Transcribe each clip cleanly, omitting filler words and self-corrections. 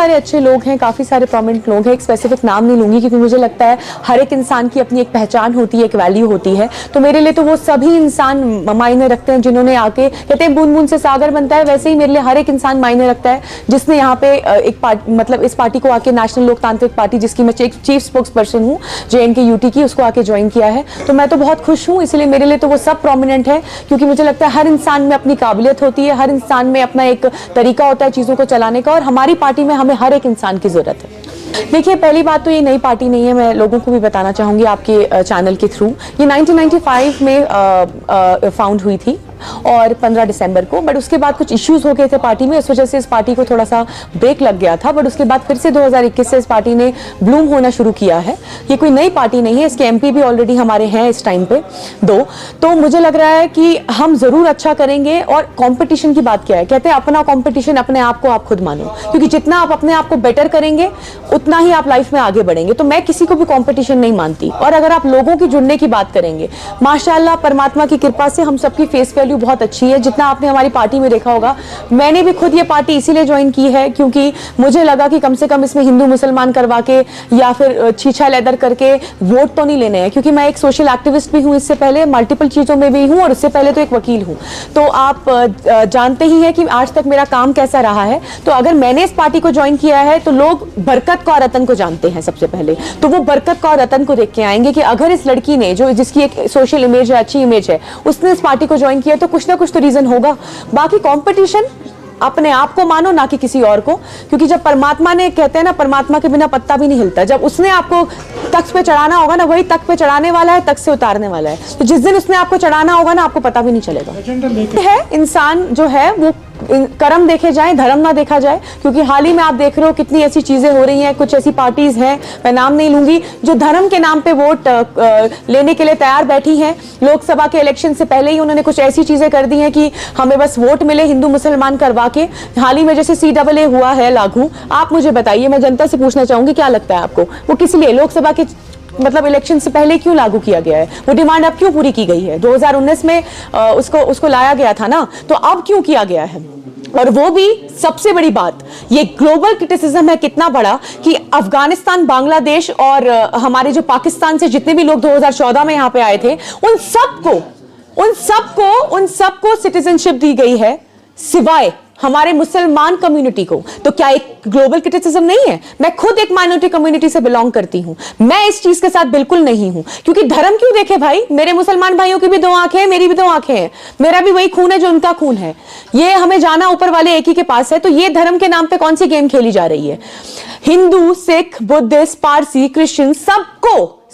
सारे अच्छे लोग हैं, काफ़ी सारे प्रोमिनेंट लोग हैं, एक स्पेसिफिक नाम नहीं लूँगी क्योंकि मुझे लगता है हर एक इंसान की अपनी एक पहचान होती है, एक वैल्यू होती है। तो मेरे लिए तो वो सभी इंसान मायने रखते हैं जिन्होंने आके, कहते हैं बूंद बूंद से सागर बनता है, वैसे ही मेरे लिए हर एक इंसान मायने रखता है जिसने यहाँ पे मतलब इस पार्टी को आके, नेशनल लोकतांत्रिक पार्टी जिसकी मैं चीफ स्पोक्स पर्सन हूँ JNK UT की, उसको आके ज्वाइन किया है। तो मैं तो बहुत खुश हूँ, इसलिए मेरे लिए तो वो सब प्रोमिनेंट है क्योंकि मुझे लगता है हर इंसान में अपनी काबिलियत होती है, हर इंसान में अपना एक तरीका होता है चीज़ों को चलाने का, और हमारी पार्टी में हमें हर एक इंसान की ज़रूरत है। देखिए, पहली बात तो ये नई पार्टी नहीं है, मैं लोगों को भी बताना चाहूँगी आपके चैनल के थ्रू। ये 1995 में फाउंड हुई थी और 15 दिसंबर को, बट उसके बाद कुछ इश्यूज हो गए थे पार्टी में, इस वजह से इस पार्टी को थोड़ा सा ब्रेक लग गया था। बट उसके बाद फिर से 2021 से इस पार्टी ने ब्लूम होना शुरू किया है। ये कोई नई पार्टी नहीं है, इसके MP भी ऑलरेडी हमारे हैं इस टाइम पे 2। तो मुझे लग रहा है कि हम जरूर अच्छा करेंगे। और कंपटीशन की बात क्या है, कहते हैं अपना कंपटीशन अपने आप को आप खुद मानो, क्योंकि जितना आप अपने आप को बेटर करेंगे उतना ही आप लाइफ में आगे बढ़ेंगे। तो मैं किसी को भी कंपटीशन नहीं मानती। और अगर आप लोगों की जुड़ने की बात करेंगे, माशाल्लाह परमात्मा की कृपा से हम सबकी फेस वैल्यू बहुत अच्छी है। जितना आपने हमारी पार्टी में देखा होगा, मैंने भी खुद ये पार्टी इसीलिए ज्वाइन की है क्योंकि मुझे लगा कि कम से कम इसमें हिंदू मुसलमान करवा के या फिर छीछा लेदर करके वोट तो नहीं लेने हैं, क्योंकि मैं एक सोशल एक्टिविस्ट भी हूँ, इससे पहले मल्टीपल चीज़ों में भी हूँ और उससे पहले तो एक वकील हूँ। तो आप जानते ही हैं कि आज तक मेरा काम कैसा रहा है। तो अगर मैंने इस पार्टी को ज्वाइन किया है तो लोग बरकत कौर रतन को जानते हैं सबसे पहले, तो वो बरकत कौर रतन को देख के आएंगे कि अगर इस लड़की ने, जो जिसकी एक सोशल इमेज है, अच्छी इमेज है, उसने इस पार्टी को ज्वाइन किया तो कुछ ना कुछ तो रीजन होगा। बाकी कंपटीशन अपने आप को मानो, ना कि किसी और को, क्योंकि जब परमात्मा ने, कहते हैं ना, परमात्मा के बिना पत्ता भी नहीं हिलता। जब उसने आपको तख्त पे चढ़ाना होगा ना, वही तख्त पे चढ़ाने वाला है, तख्त से उतारने वाला है। तो जिस दिन उसने आपको चढ़ाना होगा ना, आपको पता भी नहीं चलेगा। है इंसान जो है वो कर्म देखे जाए, धर्म ना देखा जाए, क्योंकि हाल ही में आप देख रहे हो कितनी ऐसी चीजें हो रही हैं। कुछ ऐसी पार्टीज हैं, मैं नाम नहीं लूंगी, जो धर्म के नाम पे वोट लेने के लिए तैयार बैठी हैं। लोकसभा के इलेक्शन से पहले ही उन्होंने कुछ ऐसी चीजें कर दी हैं कि हमें बस वोट मिले हिंदू मुसलमान करवा के। हाल ही में जैसे CAA हुआ है लागू, आप मुझे बताइए, मैं जनता से पूछना चाहूंगी, क्या लगता है आपको वो किस लिए लोकसभा के मतलब इलेक्शन से पहले क्यों लागू किया गया है? वो डिमांड अब क्यों पूरी की गई है? 2019 में उसको लाया गया था ना, तो अब क्यों किया गया है? और वो भी सबसे बड़ी बात, ये ग्लोबल क्रिटिसिज्म है कितना बड़ा कि अफगानिस्तान, बांग्लादेश और हमारे जो पाकिस्तान से जितने भी लोग 2014 में यहाँ पे आए थे, उन सबको सिटीजनशिप दी गई है सिवाय हमारे मुसलमान कम्युनिटी को। तो क्या एक ग्लोबल क्रिटिसिज्म नहीं है? मैं खुद एक माइनॉरिटी कम्युनिटी से बिलोंग करती हूं, मैं इस चीज के साथ बिल्कुल नहीं हूं, क्योंकि धर्म क्यों देखे भाई? मेरे मुसलमान भाइयों की भी 2 आंखें हैं, मेरी भी 2 आंखें हैं, मेरा भी वही खून है जो उनका खून है। ये हमें जाना ऊपर वाले एक ही के पास है। तो ये धर्म के नाम पे कौन सी गेम खेली जा रही है? हिंदू, सिख, बुद्धिस्ट, पारसी, क्रिश्चियन,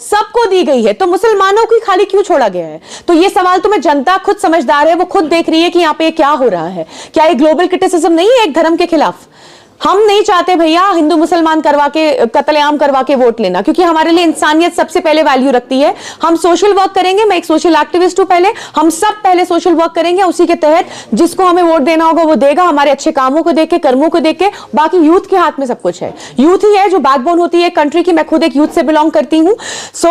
सबको दी गई है, तो मुसलमानों की खाली क्यों छोड़ा गया है? तो ये सवाल तो मैं, जनता खुद समझदार है, वो खुद देख रही है कि यहाँ पे क्या हो रहा है। क्या ये ग्लोबल क्रिटिसिज्म नहीं है एक धर्म के खिलाफ? हम नहीं चाहते भैया हिंदू मुसलमान करवा के, कत्लेआम करवा के वोट लेना, क्योंकि हमारे लिए इंसानियत सबसे पहले वैल्यू रखती है। हम सोशल वर्क करेंगे, मैं एक सोशल एक्टिविस्ट हूं, पहले हम सब पहले सोशल वर्क करेंगे, उसी के तहत जिसको हमें वोट देना होगा वो देगा, हमारे अच्छे कामों को देख के, कर्मों को देख के। बाकी यूथ के हाथ में सब कुछ है, यूथ ही है जो बैकबोन होती है कंट्री की। मैं खुद एक यूथ से बिलोंग करती हूँ। सो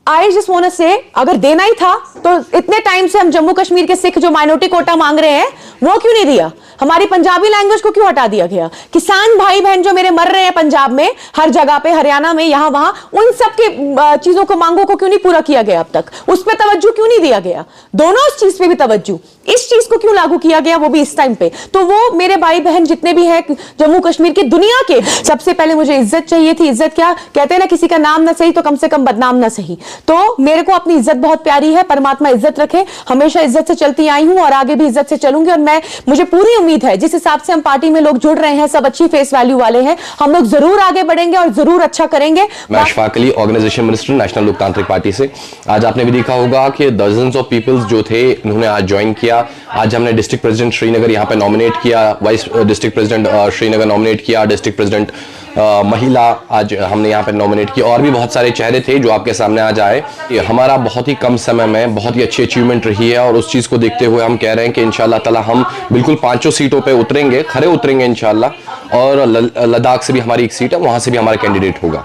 आई जस्ट वांट टू से, अगर देना ही था तो इतने टाइम से हम जम्मू कश्मीर के सिख जो माइनॉरिटी कोटा मांग रहे हैं वो क्यों नहीं दिया? हमारी पंजाबी लैंग्वेज को क्यों हटा दिया गया? किसान भाई बहन जो मेरे मर रहे हैं पंजाब में, हर जगह पे, हरियाणा में, यहां वहां, उन सब के चीजों को, मांगों को क्यों नहीं पूरा किया गया अब तक? उस पर तवज्जो क्यों नहीं दिया गया? दोनों उस चीज पे भी तवज्जो, इस चीज को क्यों लागू किया गया, वो भी इस टाइम पे? तो वो मेरे भाई बहन जितने भी हैं जम्मू कश्मीर के, दुनिया के, सबसे पहले मुझे इज्जत चाहिए थी। इज्जत क्या कहते हैं ना, किसी का नाम ना सही तो कम से कम बदनाम ना सही। तो मेरे को अपनी इज्जत बहुत प्यारी है, परमात्मा इज्जत रखे। हमेशा इज्जत से चलती आई हूं और आगे भी इज्जत से चलूंगी। और मुझे पूरी उम्मीद है, जिस हिसाब से हम पार्टी में लोग जुड़ रहे हैं, सब अच्छी फेस वैल्यू वाले हैं, हम लोग जरूर आगे बढ़ेंगे और जरूर अच्छा करेंगे। मैं Ashfaq Ali, organisation minister, national Loktantrik party से। आज आपने भी देखा होगा कि डजन्स ऑफ पीपल्स जो थे उन्होंने आज ज्वाइन किया। आज हमने डिस्ट्रिक्ट प्रेसिडेंट श्रीनगर यहाँ पे नॉमिनेट किया, vice district president Srinagar nominate किया, डिस्ट्रिक्ट प्रेसिडेंट महिला आज हमने यहाँ पे नॉमिनेट किया, और भी बहुत सारे चेहरे थे जो आपके सामने आज आए। हमारा बहुत ही कम समय में बहुत ही अच्छी अचीवमेंट रही है, और उस चीज़ को देखते हुए हम कह रहे हैं कि इंशाल्लाह ताला हम बिल्कुल 5 सीटों पे उतरेंगे, खरे उतरेंगे इंशाल्लाह। और लद्दाख से भी हमारी एक सीट है, वहाँ से भी हमारा कैंडिडेट होगा।